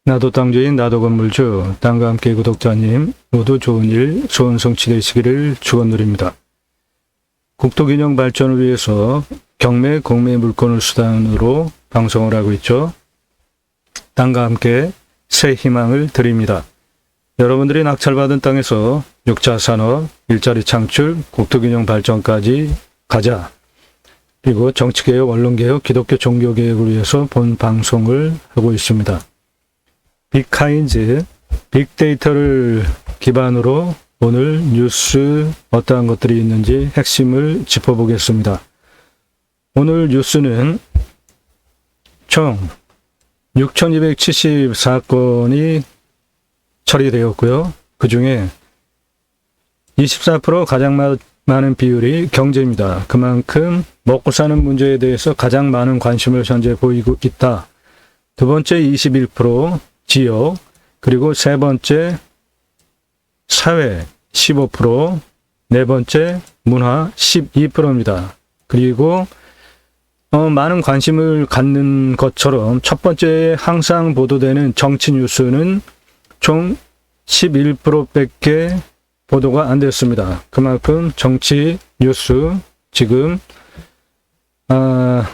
나도 땅주인 나도 건물주 땅과 함께 구독자님 모두 좋은 일 소원 성취되시기를 축원드립니다. 국토균형 발전을 위해서 경매 공매 물건을 수단으로 방송을 하고 있죠. 땅과 함께 새 희망을 드립니다. 여러분들이 낙찰받은 땅에서 6차 산업, 일자리 창출, 국토균형 발전까지 가자. 그리고 정치개혁, 언론개혁, 기독교 종교개혁을 위해서 본 방송을 하고 있습니다. 빅카인즈, 빅데이터를 기반으로 오늘 뉴스 어떠한 것들이 있는지 핵심을 짚어보겠습니다. 오늘 뉴스는 총 6,274건이 처리되었고요. 그 중에 24% 가장 많은 비율이 경제입니다. 그만큼 먹고 사는 문제에 대해서 가장 많은 관심을 현재 보이고 있다. 두 번째 21% 지역, 그리고 세 번째 사회 15%, 네 번째 문화 12%입니다. 그리고 많은 관심을 갖는 것처럼 첫 번째 항상 보도되는 정치 뉴스는 총 11%밖에 보도가 안 됐습니다. 그만큼 정치 뉴스 지금 별로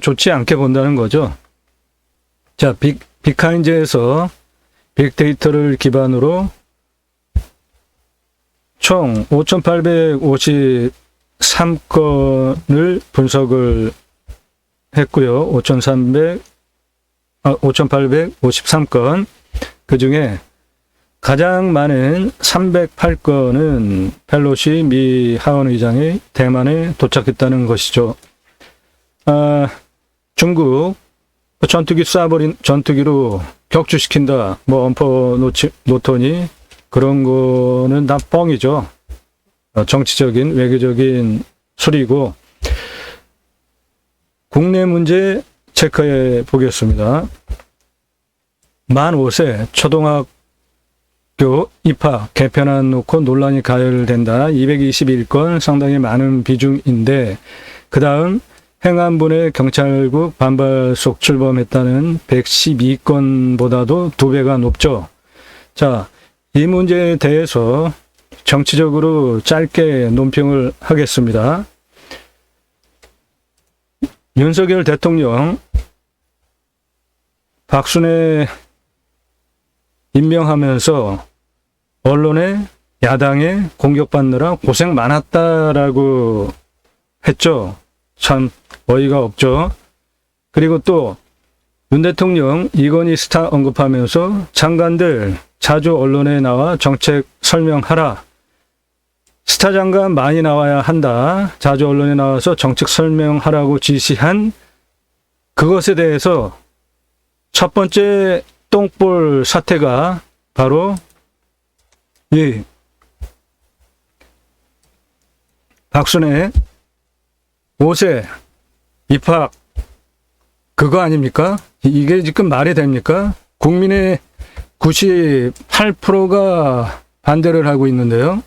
좋지 않게 본다는 거죠. 자, 빅카인즈에서 빅데이터를 기반으로 총 5,853건을 분석을 했고요. 5,853건. 그 중에 가장 많은 308건은 펠로시 미 하원의장이 대만에 도착했다는 것이죠. 중국 전투기 쏴버린 전투기로 격추시킨다. 엄포 놓더니 그런 거는 다 뻥이죠. 정치적인 외교적인 소리고. 국내 문제 체크해 보겠습니다. 만 5세 초등학교 입학 개편안 놓고 논란이 가열된다. 221건 상당히 많은 비중인데, 그 다음 행안부의 경찰국 반발속 출범했다는 112건보다도 2배가 높죠. 자, 이 문제에 대해서 정치적으로 짧게 논평을 하겠습니다. 윤석열 대통령 박순애 임명하면서 언론에 야당에 공격받느라 고생 많았다라고 했죠. 참 어이가 없죠. 그리고 또 윤 대통령 이건희 스타 언급하면서 장관들 자주 언론에 나와 정책 설명하라. 스타 장관 많이 나와야 한다. 자주 언론에 나와서 정책 설명하라고 지시한 그것에 대해서 첫 번째 똥볼 사태가 바로 이 박순애 5세 입학 그거 아닙니까? 이게 지금 말이 됩니까? 국민의 98%가 반대를 하고 있는데요.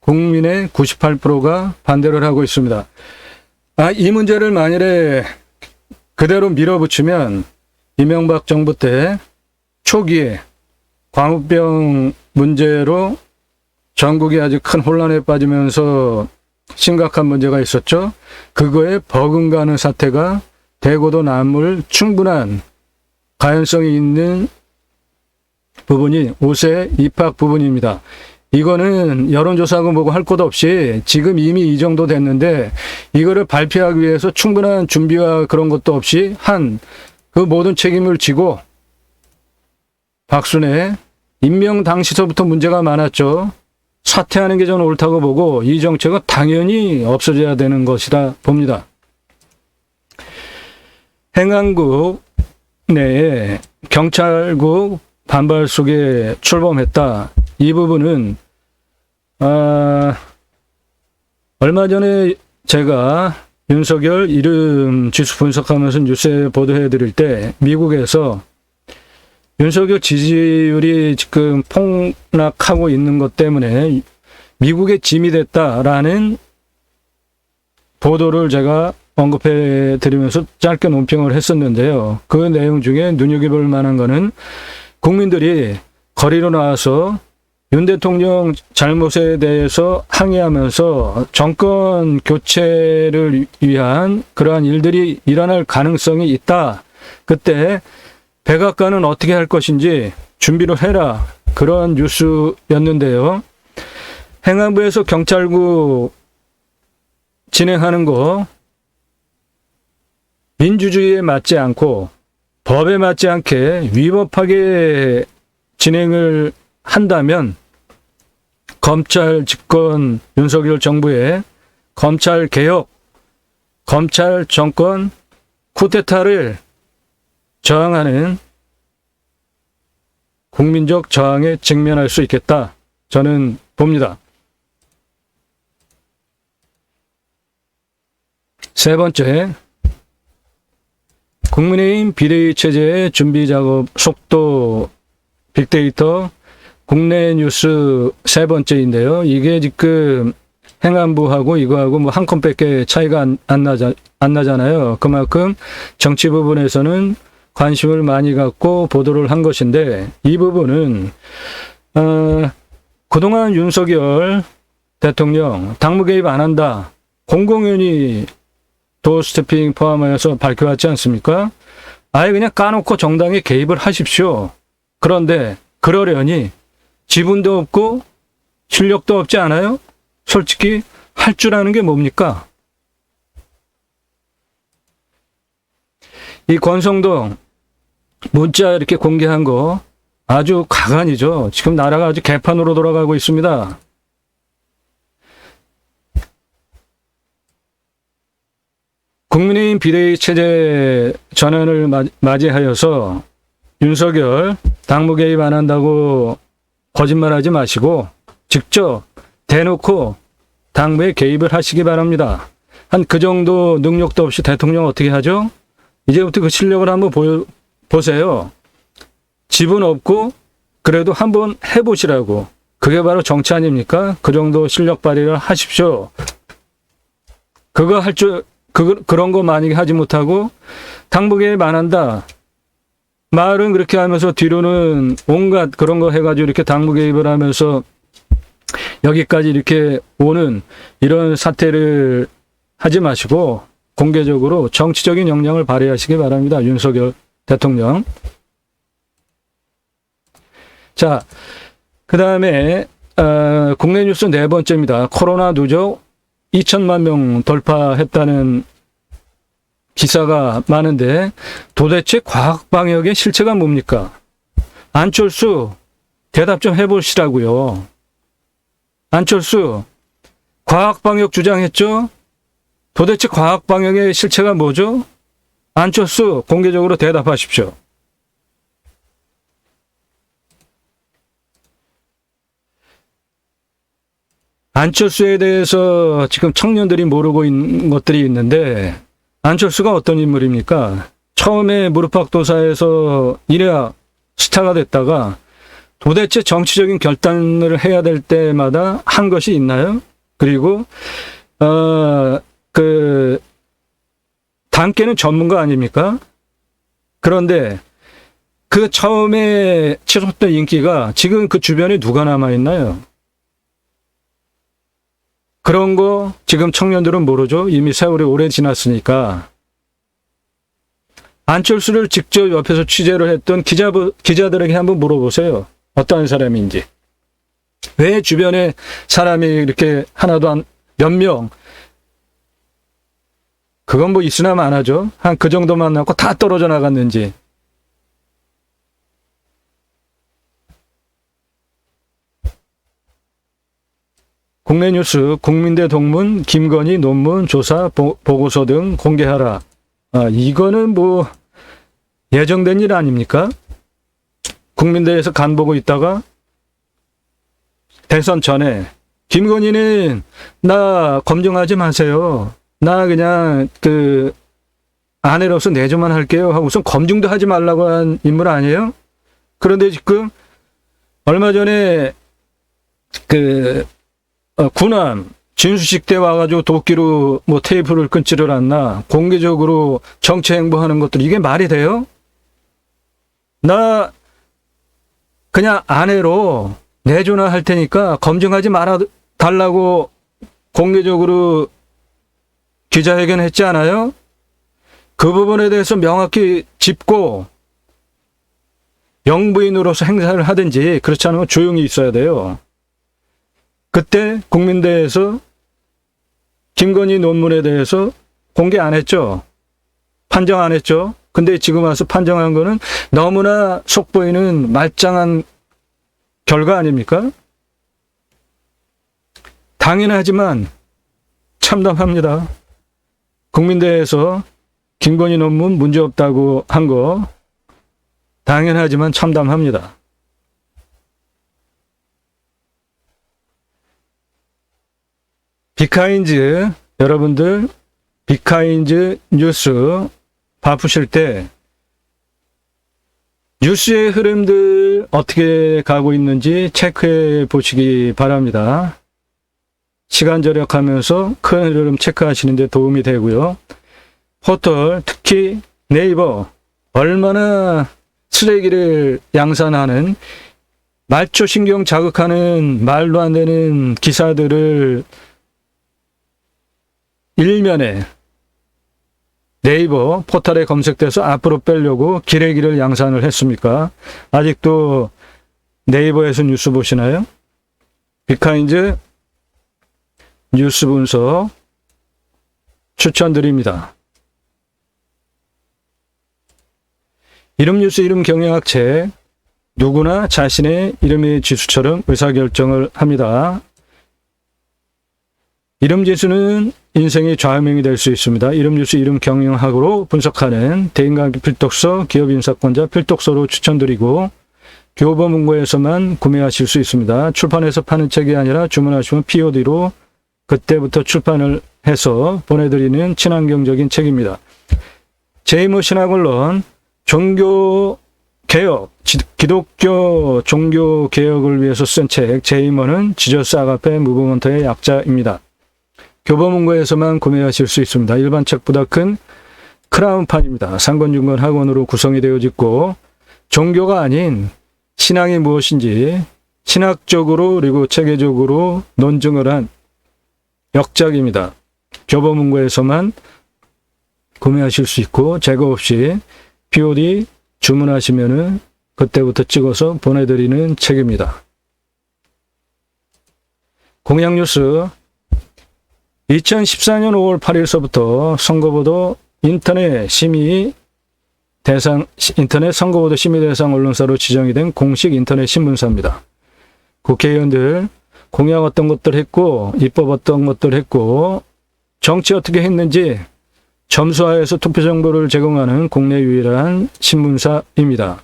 국민의 98%가 반대를 하고 있습니다. 이 문제를 만일에 그대로 밀어붙이면 이명박 정부 때 초기에 광우병 문제로 전국이 아주 큰 혼란에 빠지면서 심각한 문제가 있었죠. 그거에 버금가는 사태가 되고도 남을 충분한 가연성이 있는 부분이 5세 입학 부분입니다. 이거는 여론조사하고 뭐고 할 것 없이 지금 이미 이 정도 됐는데 이거를 발표하기 위해서 충분한 준비와 그런 것도 없이 한 그 모든 책임을 지고 박순애 임명 당시서부터 문제가 많았죠. 사퇴하는 게 저는 옳다고 보고 이 정책은 당연히 없어져야 되는 것이라 봅니다. 행안국 내에 경찰국 반발 속에 출범했다. 이 부분은 얼마 전에 제가 윤석열 이름 지수 분석하면서 뉴스에 보도해 드릴 때 미국에서 윤석열 지지율이 지금 폭락하고 있는 것 때문에 미국에 짐이 됐다라는 보도를 제가 언급해 드리면서 짧게 논평을 했었는데요. 그 내용 중에 눈여겨볼 만한 거는 국민들이 거리로 나와서 윤 대통령 잘못에 대해서 항의하면서 정권 교체를 위한 그러한 일들이 일어날 가능성이 있다. 그때 백악관은 어떻게 할 것인지 준비를 해라. 그런 뉴스였는데요. 행안부에서 경찰국 진행하는 거 민주주의에 맞지 않고 법에 맞지 않게 위법하게 진행을 한다면 검찰 집권 윤석열 정부의 검찰 개혁, 검찰 정권 쿠데타를 저항하는 국민적 저항에 직면할 수 있겠다. 저는 봅니다. 세 번째, 국민의힘 비대위 체제의 준비 작업 속도 빅데이터 국내 뉴스 세 번째인데요. 이게 지금 행안부하고 이거하고 뭐 한 컴밖에 차이가 안 나잖아요. 그만큼 정치 부분에서는 관심을 많이 갖고 보도를 한 것인데 이 부분은 그동안 윤석열 대통령 당무 개입 안 한다. 공공연히 도어스태핑 포함하여서 밝혀왔지 않습니까? 아예 그냥 까놓고 정당에 개입을 하십시오. 그런데 그러려니 지분도 없고 실력도 없지 않아요? 솔직히 할 줄 아는 게 뭡니까? 이 권성동 문자 이렇게 공개한 거 아주 가관이죠. 지금 나라가 아주 개판으로 돌아가고 있습니다. 국민의힘 비대위 체제 전환을 맞이하여서 윤석열 당무 개입 안 한다고 거짓말하지 마시고 직접 대놓고 당무에 개입을 하시기 바랍니다. 한 그 정도 능력도 없이 대통령 어떻게 하죠? 이제부터 그 실력을 한번 보세요. 지분 없고 그래도 한번 해보시라고. 그게 바로 정치 아닙니까? 그 정도 실력 발휘를 하십시오. 그런 거 만약에 하지 못하고 당무 개입 안 한다. 말은 그렇게 하면서 뒤로는 온갖 그런 거 해가지고 이렇게 당무 개입을 하면서 여기까지 이렇게 오는 이런 사태를 하지 마시고 공개적으로 정치적인 역량을 발휘하시기 바랍니다. 윤석열 대통령. 자, 그 다음에 국내 뉴스 네 번째입니다. 코로나 누적 2천만 명 돌파했다는 기사가 많은데 도대체 과학방역의 실체가 뭡니까? 안철수 대답 좀 해보시라고요. 안철수 과학방역 주장했죠? 도대체 과학방역의 실체가 뭐죠? 안철수 공개적으로 대답하십시오. 안철수에 대해서 지금 청년들이 모르고 있는 것들이 있는데 안철수가 어떤 인물입니까? 처음에 무릎팍도사에서 이래야 스타가 됐다가 도대체 정치적인 결단을 해야 될 때마다 한 것이 있나요? 그리고 단계는 전문가 아닙니까? 그런데 그 처음에 치솟던 인기가 지금 그 주변에 누가 남아있나요? 그런 거 지금 청년들은 모르죠. 이미 세월이 오래 지났으니까. 안철수를 직접 옆에서 취재를 했던 기자들에게 한번 물어보세요. 어떤 사람인지. 왜 주변에 사람이 이렇게 하나도 몇 명, 그건 뭐 있으나 마나죠. 한 그 정도만 남고 다 떨어져 나갔는지. 국내 뉴스 국민대 동문 김건희 논문 조사 보고서 등 공개하라. 이거는 뭐 예정된 일 아닙니까? 국민대에서 간 보고 있다가 대선 전에 김건희는 나 검증하지 마세요. 나 그냥 아내로서 내조만 할게요 하고 우선 검증도 하지 말라고 한 인물 아니에요? 그런데 지금 얼마 전에 군함 진수식 때 와가지고 도끼로 뭐 테이프를 끊지를 않나, 공개적으로 정치 행보하는 것들, 이게 말이 돼요? 나 그냥 아내로 내조나 할 테니까 검증하지 말아 달라고 공개적으로 기자회견 했지 않아요? 그 부분에 대해서 명확히 짚고 영부인으로서 행사를 하든지, 그렇지 않으면 조용히 있어야 돼요. 그때 국민대에서 김건희 논문에 대해서 공개 안 했죠. 판정 안 했죠. 근데 지금 와서 판정한 거는 너무나 속보이는 말짱한 결과 아닙니까? 당연하지만 참담합니다. 국민대에서 김건희 논문 문제없다고 한 거 당연하지만 참담합니다. 비카인즈, 여러분들 비카인즈 뉴스 바쁘실 때 뉴스의 흐름들 어떻게 가고 있는지 체크해 보시기 바랍니다. 시간 절약하면서 큰 흐름 체크하시는 데 도움이 되고요. 포털, 특히 네이버, 얼마나 쓰레기를 양산하는, 말초신경 자극하는 말도 안 되는 기사들을 일면에 네이버 포털에 검색돼서 앞으로 빼려고 기레기를 양산을 했습니까? 아직도 네이버에서 뉴스 보시나요? 비카인즈 뉴스 분석 추천드립니다. 이름 뉴스 이름 경영학 책, 누구나 자신의 이름의 지수처럼 의사결정을 합니다. 이름 지수는 인생의 좌우명이 될 수 있습니다. 이름 뉴스 이름 경영학으로 분석하는 대인관계 필독서, 기업 인사권자 필독서로 추천드리고, 교보문고에서만 구매하실 수 있습니다. 출판해서 파는 책이 아니라 주문하시면 POD로 그때부터 출판을 해서 보내드리는 친환경적인 책입니다. 제이모 신학원론 종교개혁, 기독교 종교개혁을 위해서 쓴 책, 제이모는 지저스 아가페 무브먼트의 약자입니다. 교보문고에서만 구매하실 수 있습니다. 일반 책보다 큰 크라운판입니다. 상권중건 학원으로 구성이 되어 있고, 종교가 아닌 신앙이 무엇인지 신학적으로 그리고 체계적으로 논증을 한 역작입니다. 교보문고에서만 구매하실 수 있고, 재고 없이 POD 주문하시면은 그때부터 찍어서 보내드리는 책입니다. 공약뉴스, 2014년 5월 8일서부터 선거보도 인터넷 선거보도 심의 대상 언론사로 지정이 된 공식 인터넷 신문사입니다. 국회의원들 공약 어떤 것들 했고, 입법 어떤 것들 했고, 정치 어떻게 했는지 점수화해서 투표 정보를 제공하는 국내 유일한 신문사입니다.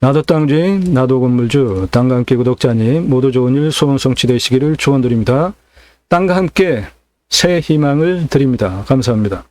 나도 땅주인, 나도 건물주, 땅과 함께 구독자님 모두 좋은 일, 소원 성취되시기를 축원드립니다. 땅과 함께 새 희망을 드립니다. 감사합니다.